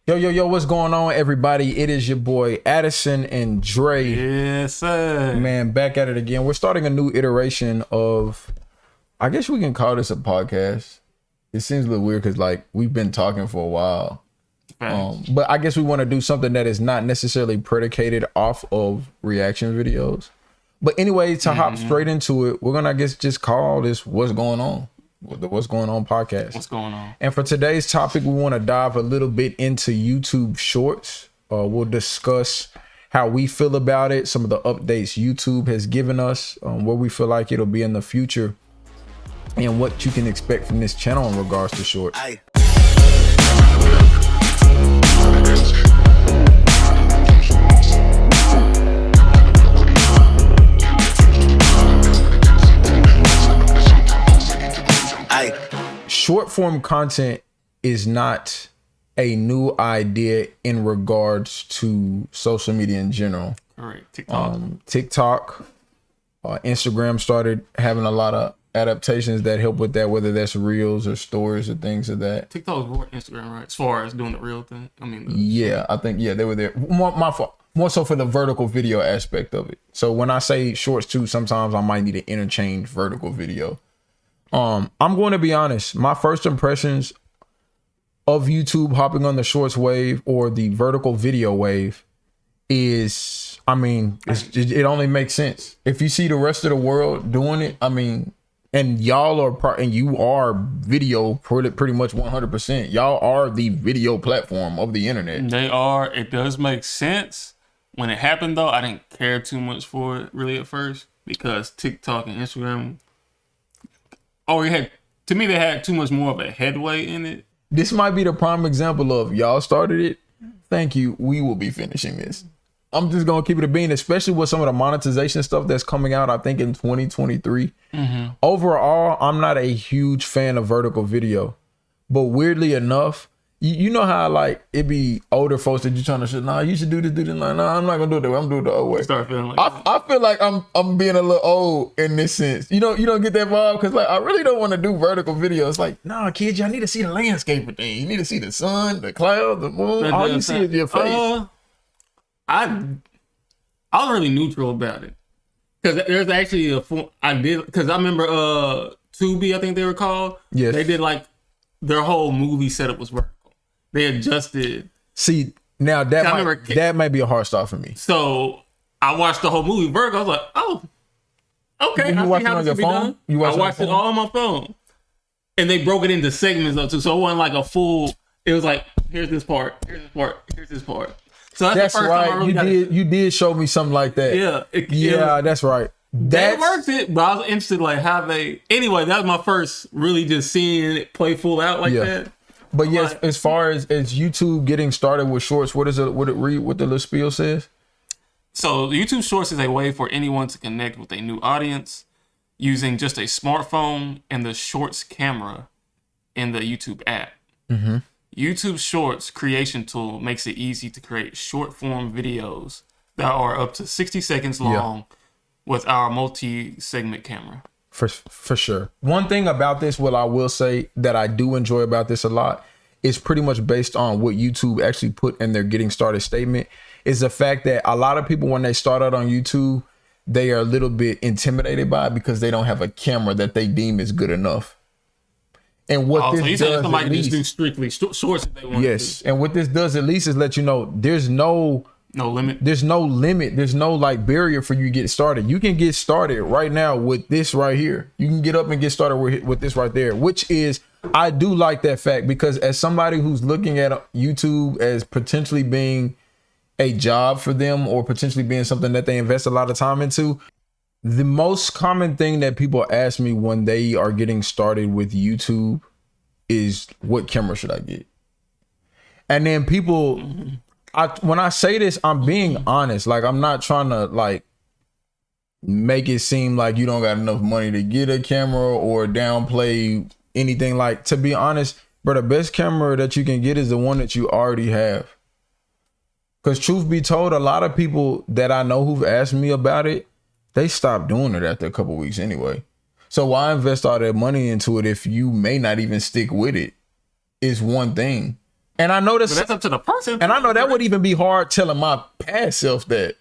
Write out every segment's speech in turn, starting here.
Yo, what's going on, everybody? It is your boy Addison and Dre. Yes, sir. Man, back at it again. We're starting a new iteration of, I guess we can call this a podcast. It seems a little weird because, like, we've been talking for a while. But I guess we want to do something that is not necessarily predicated off of reaction videos. But anyway, to hop straight into it, we're going to, I guess, just call this What's Going On? The What's Going On podcast. What's going on? And for today's topic, we want to dive a little bit into YouTube Shorts. We'll discuss how we feel about it, some of the updates YouTube has given us, where we feel like it'll be in the future, and what you can expect from this channel in regards to Shorts. Short form content is not a new idea in regards to social media in general. All right, TikTok. Instagram started having a lot of adaptations that help with that, whether that's reels or stories or things of that. TikTok was more Instagram, right? As far as doing the real thing. I mean, I think they were there. More so for the vertical video aspect of it. So when I say shorts too, sometimes I might need to interchange vertical video. I'm going to be honest. My first impressions of YouTube hopping on the shorts wave or the vertical video wave is, it only makes sense. If you see the rest of the world doing it, and y'all are and you are video pretty much 100%. Y'all are the video platform of the internet. They are. It does make sense. When it happened, though, I didn't care too much for it really at first because TikTok and Instagram. They had too much more of a headway in it. This might be the prime example of y'all started it. Thank you. We will be finishing this. I'm just going to keep it a bean, especially with some of the monetization stuff that's coming out, I think, in 2023. Overall, I'm not a huge fan of vertical video. But weirdly enough, you know how, like, it be older folks that you're trying to say, nah, you should do this. Like, nah, I'm not going to do it that way. I'm doing it the other way. Start feeling like I feel like I'm being a little old in this sense. You don't get that vibe? Because, like, I really don't want to do vertical videos. Like, nah, kids, y'all need to see the landscape of things. You need to see the sun, the clouds, the moon. All you see is your face. I was really neutral about it. Because there's actually because I remember Tubi, I think they were called. Yes. They did, like, their whole movie setup was vertical. They adjusted. See, now that might be a hard start for me. So I watched the whole movie vertical. I was like, oh, okay. You watched it on your phone? I watched it all on my phone. And they broke it into segments though too. So it wasn't like a full. It was like, here's this part, here's this part, here's this part. So that's the first right. time I really you did show me something like that. Yeah. That's right. That worked it, but I was interested like how they. Anyway, that was my first really just seeing it play full out like that. But yes, as far as YouTube getting started with shorts, what it read? What the little spiel says? So YouTube Shorts is a way for anyone to connect with a new audience using just a smartphone and the Shorts camera in the YouTube app. YouTube Shorts creation tool makes it easy to create short form videos that are up to 60 seconds long with our multi-segment camera. For sure. One thing about this, what I will say that I do enjoy about this a lot, is pretty much based on what YouTube actually put in their getting started statement, is the fact that a lot of people, when they start out on YouTube, they are a little bit intimidated by it because they don't have a camera that they deem is good enough. And what this does, saying somebody just do strictly shorts if they want to. And what this does at least is let you know there's no limit. There's no limit. There's no like barrier for you to get started. You can get started right now with this right here. You can get up and get started with this right there, which is, I do like that fact because as somebody who's looking at YouTube as potentially being a job for them or potentially being something that they invest a lot of time into, the most common thing that people ask me when they are getting started with YouTube is, what camera should I get? And then people... when I say this, I'm being honest. Like, I'm not trying to like make it seem like you don't got enough money to get a camera or downplay anything. Like, to be honest, bro, the best camera that you can get is the one that you already have. Because truth be told, a lot of people that I know who've asked me about it, they stopped doing it after a couple weeks anyway. So why invest all that money into it if you may not even stick with it? Is one thing. And I know But that's up to the person. and I know that would even be hard telling my past self that.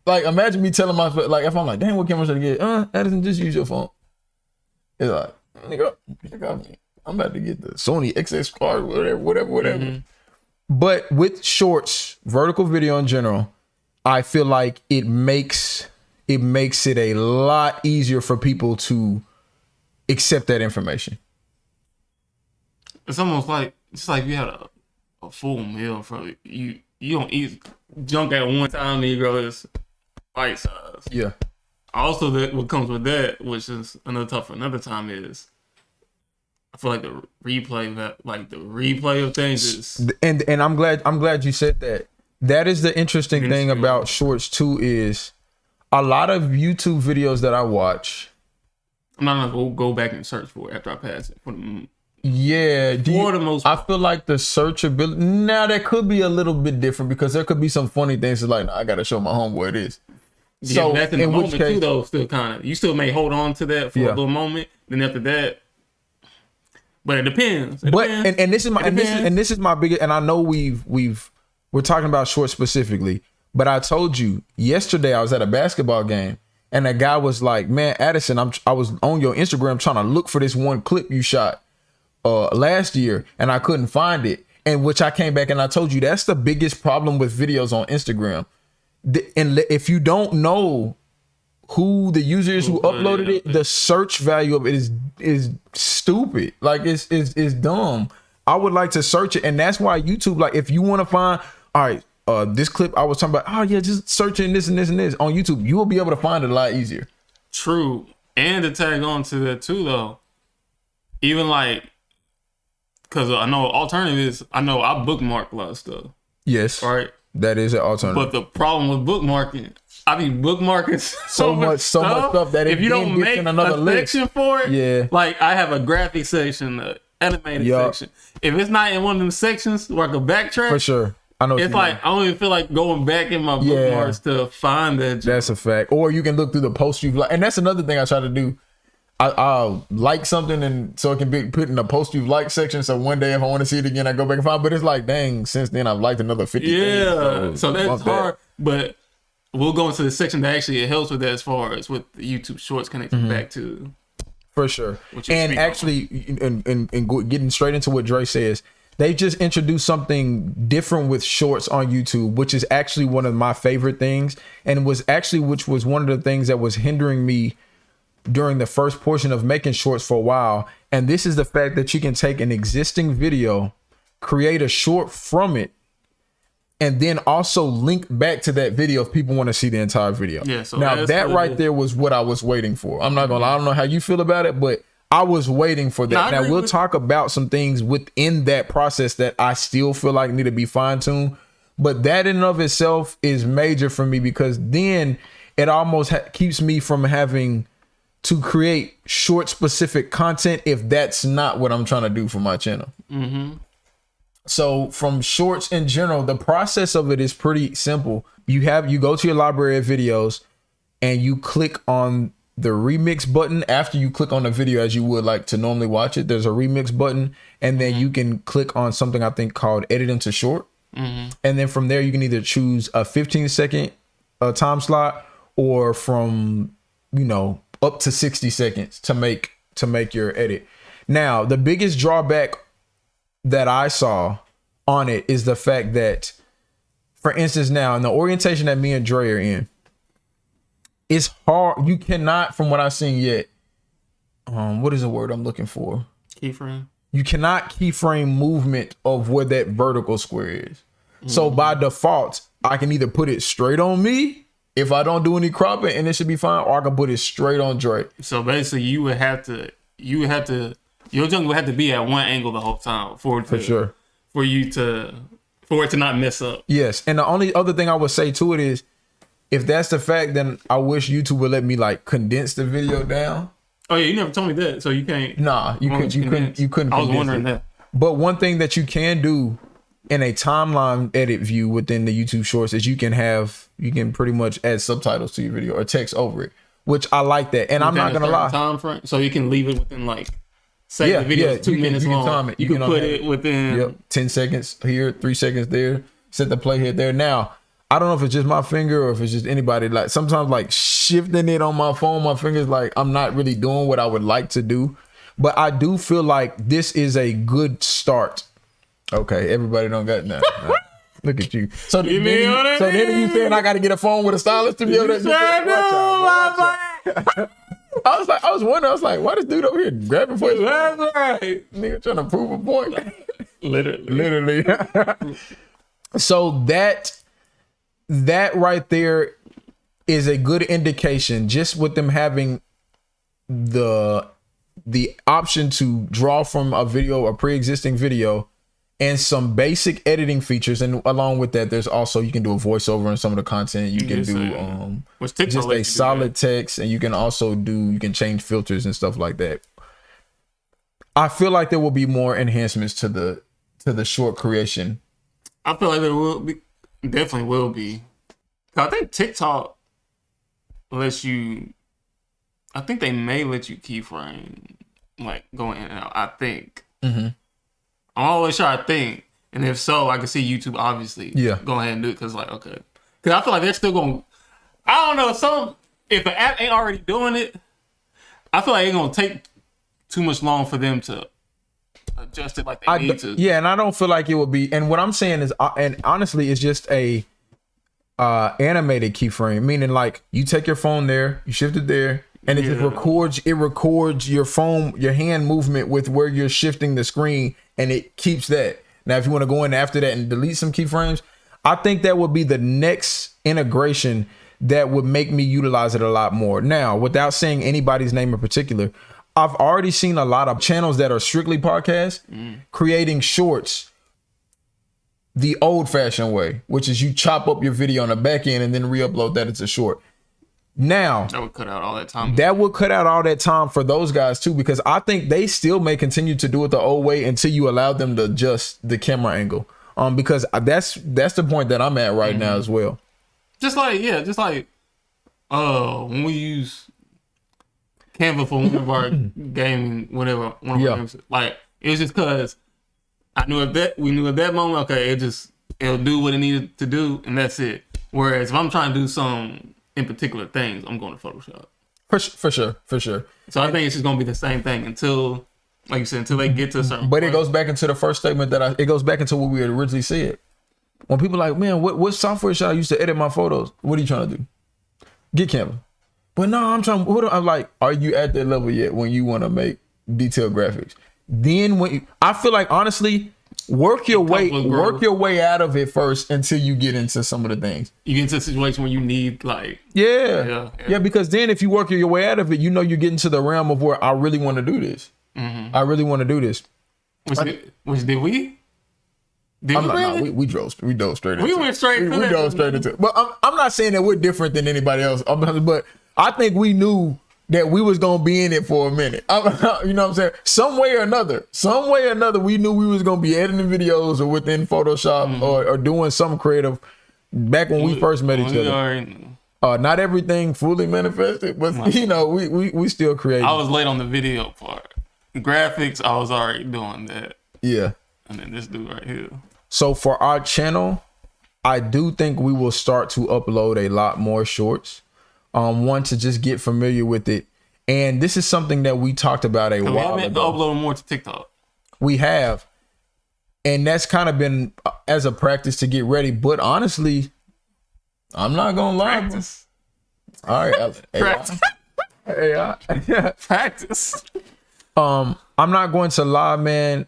Like, imagine me telling my, like, if I'm like, dang, what camera should I get? Addison, just use your phone. It's like, nigga, I'm about to get the Sony XS whatever. But with shorts, vertical video in general, I feel like it makes it a lot easier for people to accept that information. It's almost like you had a full meal from you. You don't eat junk at one time, Negro. It's bite size. Yeah. Also, that what comes with that, which is another tough for another time, is I feel like the replay of things is. And I'm glad you said that. That is the interesting thing about shorts too, is a lot of YouTube videos that I watch. I'm not gonna go back and search for it after I pass it. Yeah, the most. I feel like the searchability now that could be a little bit different because there could be some funny things. It's like, nah, I gotta show my homeboy this. Yeah, so that's in the moment case, too, though. Still kind of, you still may hold on to that for a little moment. Then after that, but it depends. And this is my biggest. And I know we're talking about shorts specifically, but I told you yesterday I was at a basketball game and a guy was like, "Man, Addison, I was on your Instagram trying to look for this one clip you shot last year and I couldn't find it." And which I came back and I told you that's the biggest problem with videos on Instagram. And if you don't know who the user is who uploaded it, the search value of it is stupid. Like it's dumb. I would like to search it, and that's why YouTube, like, if you want to find, all right, this clip I was talking about, oh yeah, just searching this and this and this on YouTube, you will be able to find it a lot easier. True. And to tag on to that too, though, even like, because I know alternative is, I know I bookmark a lot of stuff. Yes. Right. That is an alternative. But the problem with bookmarking, I mean, bookmarking so much stuff that if you don't make another section for it, like I have a graphic section, an animated section. If it's not in one of them sections where I can backtrack, for sure. I know. It's like I don't even feel like going back in my bookmarks to find that. That's a fact. Or you can look through the post you've liked, and that's another thing I try to do. I'll like something and so it can be put in a post you've liked section. So one day if I want to see it again, I go back and find. But it's like, dang, since then I've liked another 50 things. So that's hard. But we'll go into the section that actually it helps with that as far as with the YouTube Shorts connecting back to. For sure. And actually, and getting straight into what Dre says, they just introduced something different with shorts on YouTube, which is actually one of my favorite things. And which was one of the things that was hindering me during the first portion of making shorts for a while. And this is the fact that you can take an existing video, create a short from it, and then also link back to that video if people want to see the entire video. Yeah, so now that right there was what I was waiting for. I'm not gonna lie, I don't know how you feel about it, but I was waiting for that. Now we'll talk about some things within that process that I still feel like need to be fine-tuned, but that in and of itself is major for me because then it almost keeps me from having to create short specific content if that's not what I'm trying to do for my channel. So from shorts in general, the process of it is pretty simple. You go to your library of videos and you click on the remix button after you click on the video as you would like to normally watch it. There's a remix button and then you can click on something I think called edit into short. And then from there you can either choose a 15-second time slot or from, up to 60 seconds to make your edit. Now, the biggest drawback that I saw on it is the fact that, for instance, now in the orientation that me and Dre are in, it's hard. You cannot, from what I've seen yet, what is the word I'm looking for? Keyframe. You cannot keyframe movement of where that vertical square is. So by default, I can either put it straight on me if I don't do any cropping and it should be fine, or I can put it straight on Dre. So basically your junk would have to be at one angle the whole time for it to not mess up. Yes. And the only other thing I would say to it is, if that's the fact, then I wish YouTube would let me like condense the video down. Oh yeah, you never told me that, so you can't. Nah, you couldn't. I was wondering that. But one thing that you can do in a timeline edit view within the YouTube Shorts is you can pretty much add subtitles to your video or text over it, which I like that. And I'm not gonna lie. Time frame, so you can leave it within like say the video is 2 minutes long. Time it. You can put it within 10 seconds here, 3 seconds there. Set the playhead there. Now, I don't know if it's just my finger or if it's just anybody. Like sometimes, like shifting it on my phone, my fingers like I'm not really doing what I would like to do. But I do feel like this is a good start. Okay, everybody don't got nothing. Look at you. So then you saying I got to get a phone with a stylus to be able to. I was wondering. I was like, why this dude over here grabbing for his? That's right. Nigga trying to prove a point. Literally. So that right there is a good indication, just with them having the option to draw from a video, a pre-existing video, and some basic editing features. And along with that, there's also, you can do a voiceover on some of the content. You can do just a solid text, and you can also you can change filters and stuff like that. I feel like there will be more enhancements to the short creation. I feel like there will be, definitely will be. I think TikTok lets you, I think they may let you keyframe, like go in and out. I think. Mm-hmm. I'm always sure I think, and if so, I can see YouTube obviously go ahead and do it because like okay, because I feel like they're still going. I don't know, if an app ain't already doing it, I feel like it's gonna take too much long for them to adjust it like they need to. Yeah, and I don't feel like it would be. And what I'm saying is, and honestly, it's just a animated keyframe, meaning like you take your phone there, you shift it there, and it just records. It records your phone, your hand movement with where you're shifting the screen, and it keeps that. Now, if you want to go in after that and delete some keyframes, I think that would be the next integration that would make me utilize it a lot more. Now, without saying anybody's name in particular, I've already seen a lot of channels that are strictly podcasts creating shorts the old-fashioned way, which is you chop up your video on the back end and then re-upload that as a short. Now, that would cut out all that time. That would cut out all that time for those guys too, because I think they still may continue to do it the old way until you allow them to adjust the camera angle. Because that's the point that I'm at right now as well. Just like when we use Canva for one of our gaming, whatever, one of our games, like it was just because we knew at that moment, okay, it'll do what it needed to do, and that's it. Whereas if I'm trying to do some in particular things, I'm going to Photoshop. For sure. So I think it's just going to be the same thing until, like you said, until they get to a certain point. It goes back into the first statement it goes back into what we had originally said. When people are like, man, what software should I use to edit my photos? What are you trying to do? Get Canva. But no, I'm like, are you at that level yet when you want to make detailed graphics? Then I feel like, honestly, work your way out of it first until you get into some of the things. You get into a situation where you need like because then if you work your way out of it, you get into the realm of where I really want to do this. Mm-hmm. I really want to do this. Which did we? We drove straight into it. We went straight into it. We drove straight into it. But I'm not saying that we're different than anybody else. But I think we knew that we was going to be in it for a minute. You know what I'm saying? Some way or another, we knew we was going to be editing videos or within Photoshop or doing some creative back when we first met each other. Not everything fully manifested, but we still created. I was late on the video part. Graphics, I was already doing that. Yeah. And then this dude right here. So for our channel, I do think we will start to upload a lot more shorts. One, to just get familiar with it. And this is something that we talked about a while ago. Uploading more to TikTok. We have. And that's kind of been as a practice to get ready. But honestly, I'm not going to lie. Practice. All right. Practice. Practice. I'm not going to lie, man.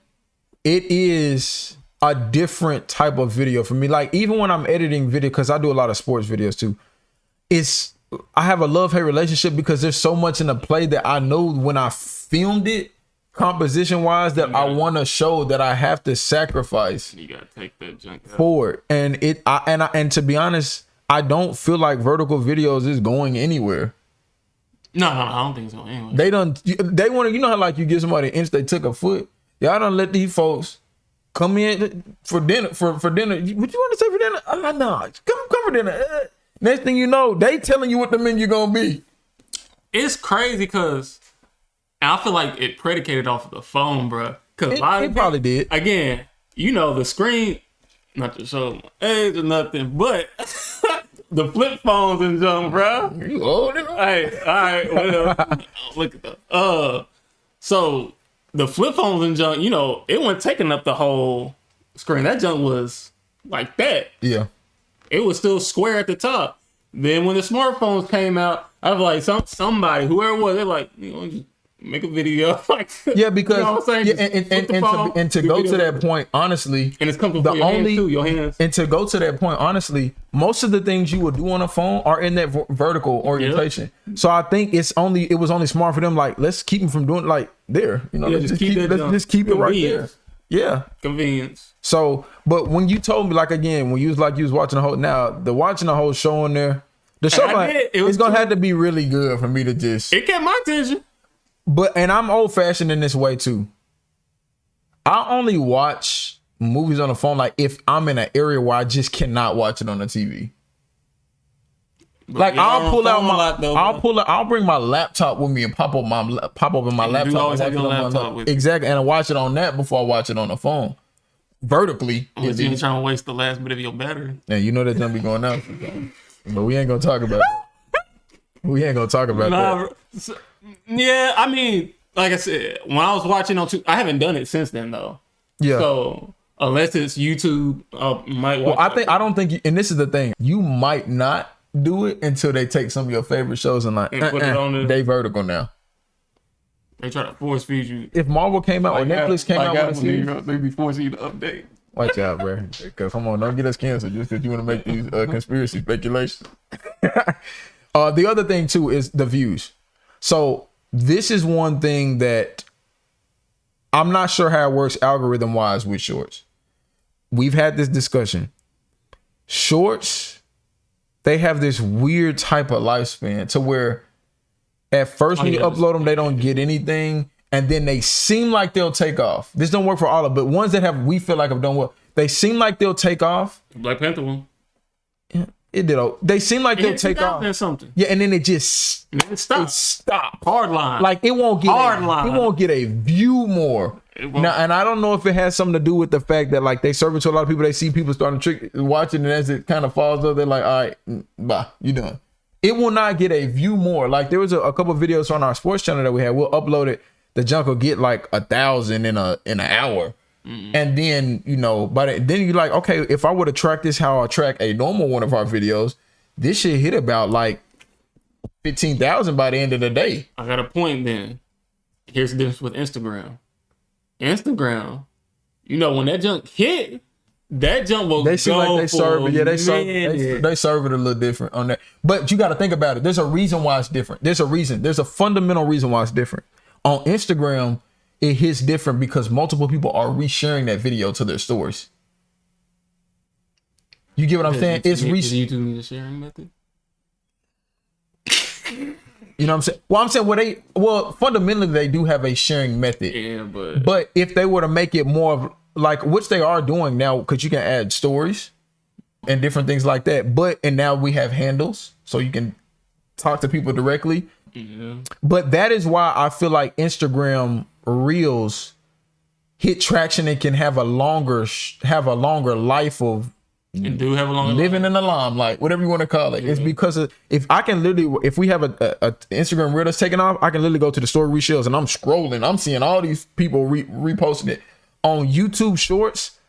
It is a different type of video for me. Like, even when I'm editing video, because I do a lot of sports videos too, I have a love-hate relationship because there's so much in the play that I know when I filmed it, composition-wise, that I want to show that I have to sacrifice. You gotta take that junk out. Forward. And to be honest, I don't feel like vertical videos is going anywhere. No, I don't think it's going anywhere. They want to, how like you give somebody an inch, they took a foot. Y'all don't let these folks come in for dinner. For dinner, what you want to say for dinner? No, come for dinner. Next thing you know, they telling you what the menu gonna be. It's crazy because And I feel like it predicated off of the phone, bro. Because It probably did. Again, you know, the screen, not to show my age or nothing, but the flip phones and junk, bro. You old enough? Hey, all right, whatever. Look at that. So the flip phones and junk, you know, it wasn't taking up the whole screen. That junk was like that. Yeah. It was still square at the top. Then when the smartphones came out, I was like, somebody, whoever it was, they're like, you know, just make a video. Like, Yeah, because you know what I'm saying? yeah, and to go to that point, honestly, and it's comfortable for your hands too, your hands. And to go to that point, honestly, most of the things you would do on a phone are in that vertical orientation. Yep. So I think it was only smart for them. Like, let's keep them from doing like there. You know, yeah, let's just keep it right there. Yeah, convenience. So, but when you told me, like, again, when you was watching the whole show on there, the show it's gonna have to be really good for me to just. It kept my attention. And I'm old fashioned in this way too. I only watch movies on the phone like if I'm in an area where I just cannot watch it on the TV. Like I'll bring my laptop with me and pop up in my laptop. Exactly, and I watch it on that before I watch it on the phone. Vertically. Unless you ain't trying to waste the last bit of your battery. Yeah, you know that's gonna be going out. But we ain't gonna talk about that. That. Yeah, I mean, like I said, when I was watching on I haven't done it since then though. Yeah. So unless it's YouTube, I might watch. Well, I don't think, and this is the thing, you might not do it until they take some of your favorite shows and put it on they vertical now. They try to force feed you. If Marvel came out or Netflix came out with a series, they be forcing you to update. Watch out, bro. Because come on, don't get us canceled just because you want to make these conspiracy speculations. The other thing too is the views. So this is one thing that I'm not sure how it works algorithm wise with shorts. We've had this discussion. Shorts, they have this weird type of lifespan to where at first when you upload them, they don't get anything. And then they seem like they'll take off. This don't work for all of them, but ones that we feel like have done well, they seem like they'll take off. Black Panther one. Yeah, it did. They seem like they'll take off. Something. Yeah, and then it just stop. Hard line. Like it won't get a view more. Now, and I don't know if it has something to do with the fact that like they serve it to a lot of people. They see people starting to watching, and as it kind of falls up, they're like, all right, bye, you done. It will not get a view more. Like there was a couple of videos on our sports channel that we had. We'll upload it. The junk will get like 1,000 in an hour. Mm-hmm. And then, you know, then you're like, okay, if I were to track this how I track a normal one of our videos, this should hit about like 15,000 by the end of the day. I got a point then. Here's the difference with Instagram. Instagram, you know, when that junk hit, that junk will they seem like they serve it. Yeah, they serve it a little different on that. But you got to think about it. There's a reason why it's different. There's a fundamental reason why it's different. On Instagram, it hits different because multiple people are resharing that video to their stories. You get what I'm saying? Does YouTube need a sharing method? You know what I'm saying? Fundamentally they do have a sharing method. Yeah, but if they were to make it more of like, which they are doing now, because you can add stories and different things like that. And now we have handles, so you can talk to people directly. Yeah. But that is why I feel like Instagram Reels hit traction and can have a longer life of living in the limelight, whatever you want to call it. Yeah. It's because if we have a Instagram Reel that's taking off, I can literally go to the story reshares and I'm scrolling, I'm seeing all these people reposting it. On YouTube Shorts,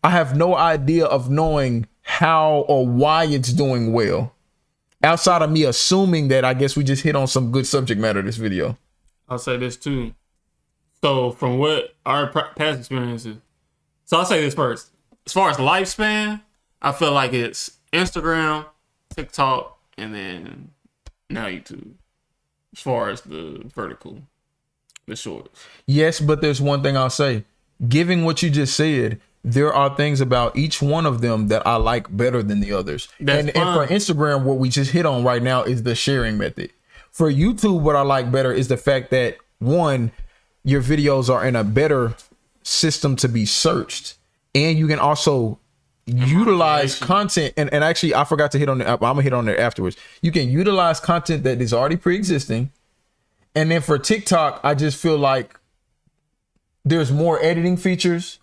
I have no idea of knowing how or why it's doing well. Outside of me assuming that I guess we just hit on some good subject matter this video. I'll say this too. So from what our past experiences, so I'll say this first. As far as lifespan, I feel like it's Instagram, TikTok, and then now YouTube. As far as the vertical, the shorts. Yes, but there's one thing I'll say. Given what you just said, there are things about each one of them that I like better than the others. And for Instagram, what we just hit on right now is the sharing method. For YouTube, what I like better is the fact that, one, your videos are in a better system to be searched. And you can also utilize content. And actually, I forgot to hit on the app. I'm going to hit on there afterwards. You can utilize content that is already pre-existing. And then for TikTok, I just feel like there's more editing features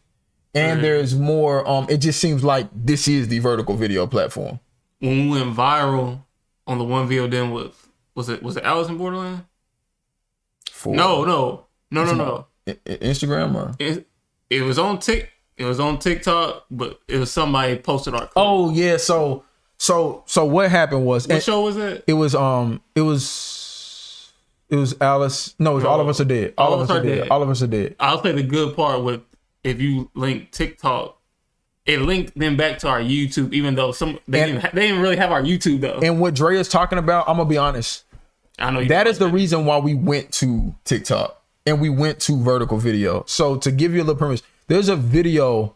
and there's more, it just seems like this is the vertical video platform. When we went viral on the one video, then was it Alice in Borderland? No. Instagram or it was on TikTok, but it was somebody posted our clip. Oh yeah, so what happened was, what show was it? It was Alice. No, it was All of Us Are Dead. All of Us Are Dead. All of Us Are Dead. I'll say the good part with if you link TikTok, it linked them back to our YouTube, even though they didn't really have our YouTube though. And what Dre is talking about, I'm gonna be honest. I know that is the reason why we went to TikTok and we went to vertical video. So to give you a little premise, there's a video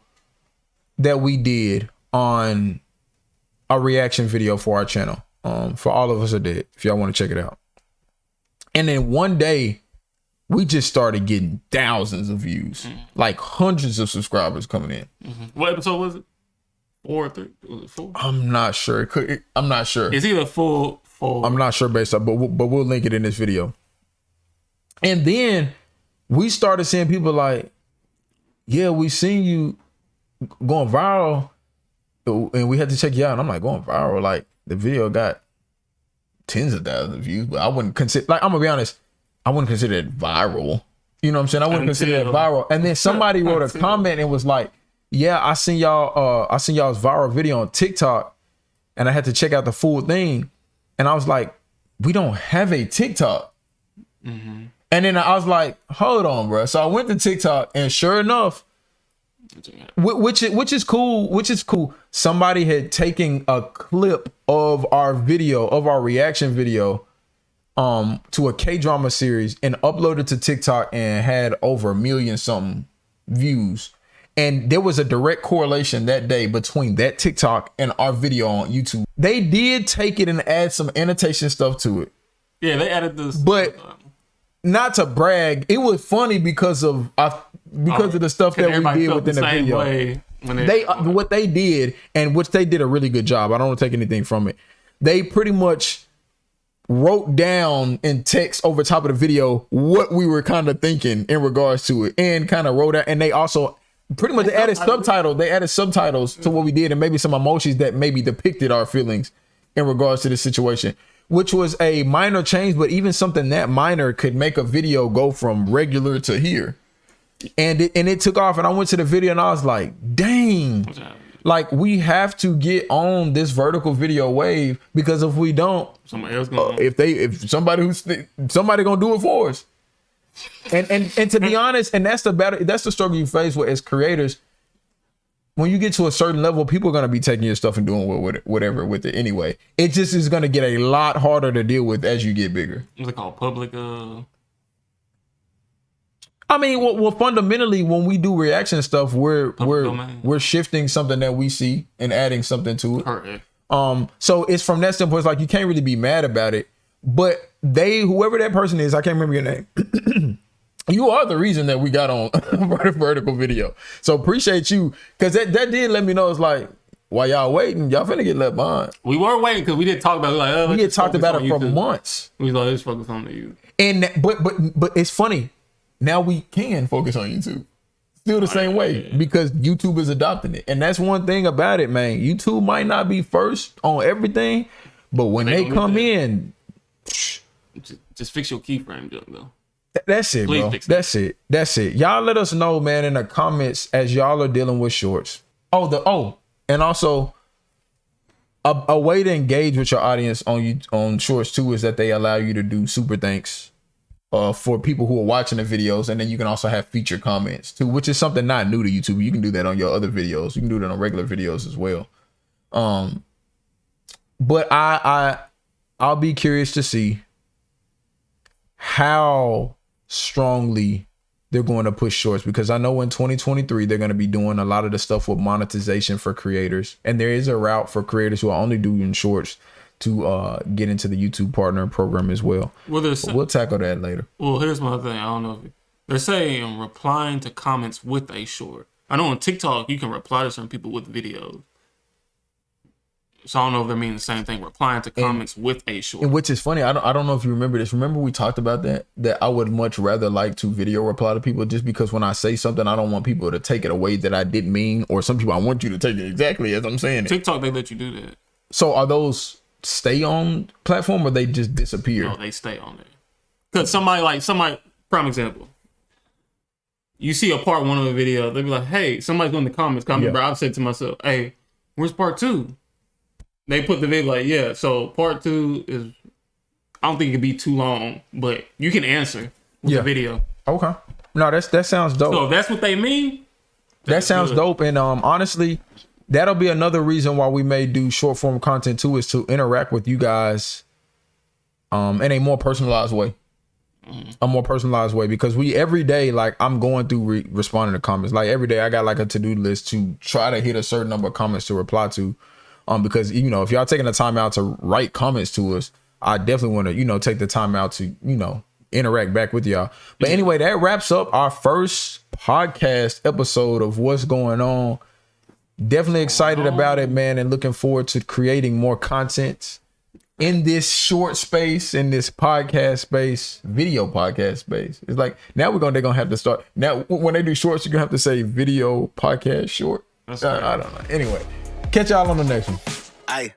that we did on a reaction video for our channel, for All of Us Are Dead, if y'all want to check it out. And then one day we just started getting thousands of views, like hundreds of subscribers coming in. What episode was it? 4 or 3? Was it 4? I'm not sure. I'm not sure. It's either full. I'm not sure based on, but we'll link it in this video. And then we started seeing people like, yeah, we seen you going viral, and we had to check you out. And I'm like, going viral? Like, the video got tens of thousands of views, but I wouldn't consider, like, I'm gonna be honest, I wouldn't consider it viral. You know what I'm saying? I wouldn't consider it viral. And then somebody wrote a comment and was like, yeah, I seen y'all's viral video on TikTok, and I had to check out the full thing. And I was like, we don't have a TikTok. And then I was like, hold on, bro. So I went to TikTok, and sure enough, which is cool. Somebody had taken a clip of our video, of our reaction video, to a K-drama series and uploaded to TikTok and had over 1 million something views. And there was a direct correlation that day between that TikTok and our video on YouTube. They did take it and add some annotation stuff to it. Yeah, they added this. But not to brag, it was funny because of the stuff that we did within the video. What they did, and which they did a really good job. I don't want to take anything from it. They pretty much wrote down in text over top of the video what we were kind of thinking in regards to it, and kind of wrote out. And they also pretty much added subtitles. They added subtitles to what we did, and maybe some emojis that maybe depicted our feelings in regards to the situation, which was a minor change, but even something that minor could make a video go from regular to here. And it took off, and I went to the video and I was like, dang, like, we have to get on this vertical video wave, because if we don't, somebody else somebody gonna do it for us. And to be honest, and that's the struggle you face with as creators. When you get to a certain level, people are going to be taking your stuff and doing whatever with it anyway. It just is going to get a lot harder to deal with as you get bigger. What's it called? Public? I mean, well, fundamentally, when we do reaction stuff, we're shifting something that we see and adding something to it. Correct. So it's from that standpoint, it's like you can't really be mad about it. But whoever that person is, I can't remember your name. You are the reason that we got on vertical video. So appreciate you, because that did let me know. It's like, while y'all waiting, y'all finna get left behind. We were waiting because we did talk about it. Like, we had talked about it for months. We was like, let's focus on the YouTube. And but it's funny. Now we can focus on YouTube. Still the same way, because YouTube is adopting it. And that's one thing about it, man. YouTube might not be first on everything, but when they come in, just fix your keyframe junk though. That's it, bro. That's it. Y'all let us know, man, in the comments as y'all are dealing with shorts. And also a way to engage with your audience on shorts too is that they allow you to do super thanks for people who are watching the videos, and then you can also have featured comments too, which is something not new to YouTube. You can do that on your other videos. You can do that on regular videos as well. But I'll be curious to see how strongly they're going to push shorts, because I know in 2023 they're going to be doing a lot of the stuff with monetization for creators, and there is a route for creators who are only doing shorts to get into the YouTube partner program as well. We'll tackle that later. Well, here's my thing. I don't know if they're saying replying to comments with a short. I know on TikTok you can reply to certain people with videos. So I don't know if they mean the same thing. Replying to comments with a short. And which is funny. I don't know if you remember this. Remember we talked about that I would much rather like to video reply to people, just because when I say something, I don't want people to take it away that I didn't mean, or some people I want you to take it exactly as I'm saying it. TikTok, they let you do that. So are those stay on platform or they just disappear? No, they stay on there. Because somebody, prime example. You see a part 1 of a video, they'll be like, hey, somebody's going in the comments, bro. I've said to myself, hey, where's part 2? They put the video like, yeah, so part 2 is, I don't think it could be too long, but you can answer with the video. Okay. No, that sounds dope. So if that's what they mean, that sounds dope. And honestly, that'll be another reason why we may do short form content too, is to interact with you guys in a more personalized way. A more personalized way, because we every day, like I'm going through responding to comments. Like every day I got like a to-do list to try to hit a certain number of comments to reply to. Because, you know, if y'all taking the time out to write comments to us, I definitely want to, you know, take the time out to, you know, interact back with y'all. But anyway, that wraps up our first podcast episode of what's going on. Definitely excited about it, man, and looking forward to creating more content in this short space, in this podcast space, video podcast space. It's like now they're gonna have to start. Now when they do shorts, you're gonna have to say video podcast short. I don't know. Anyway, catch y'all on the next one. Aye.